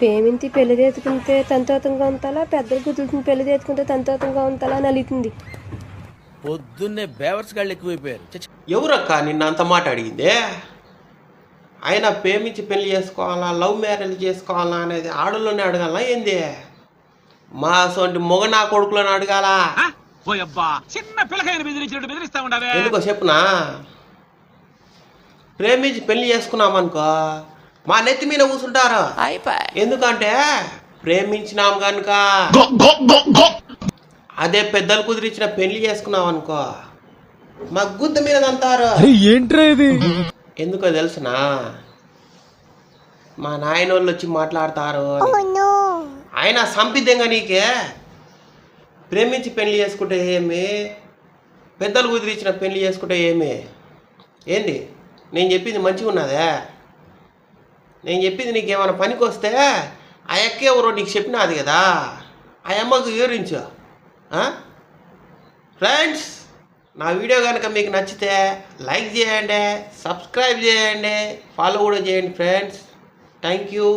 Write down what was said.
పేమింటి పెళ్లి చేసుకుంటే సంతోషంగా ఉంటాలా, పెద్దలు కుదురుతుంది పెళ్లి చేసుకుంటే సంతోషంగా ఉంటాలా అని అడుగుతుంది. పొద్దున్నే బేవర్స్ గాళ్ళు ఎక్కువైపోయారు. ఎవరక్క నిన్న అంత మాట అడిగిందే? ఆయన ప్రేమించి పెళ్లి చేసుకోవాలా, లవ్ మ్యారేజ్ చేసుకోవాలా అనేది ఆడలోనే అడగాల ఏంది? మా సొంటి మొగ నా కొడుకులను అడగాలా? ఎందుకో చెప్పునా, ప్రేమించి పెళ్లి చేసుకున్నామనుకో మా నెత్తి మీద కూర్చుంటారు. ఎందుకంటే ప్రేమించినాం కనుక. అదే పెద్దలు కుదిరించిన పెళ్లి చేసుకున్నాం అనుకో మా గుద్ద మీద అంటారు. ఏంట్రా ఇది? ఎందుకో తెలుసునా, మా నాయనోళ్ళు వచ్చి మాట్లాడతారు. ఆయన సంపిద్దంగా నీకే ప్రేమించి పెళ్లి చేసుకుంటే ఏమి, పెద్దలు కుదిరించిన పెళ్లి చేసుకుంటే ఏమి? ఏంది నేను చెప్పింది మంచిగా ఉన్నదే? నేను చెప్పింది నీకేమైనా పనికి వస్తే ఆ అక్క ఎవరో నీకు చెప్పినది కదా, ఆ అమ్మకు వివరించు. ఫ్రెండ్స్, నా వీడియో కనుక మీకు నచ్చితే లైక్ చేయండి, సబ్స్క్రైబ్ చేయండి, ఫాలో కూడా చేయండి ఫ్రెండ్స్. Thank you.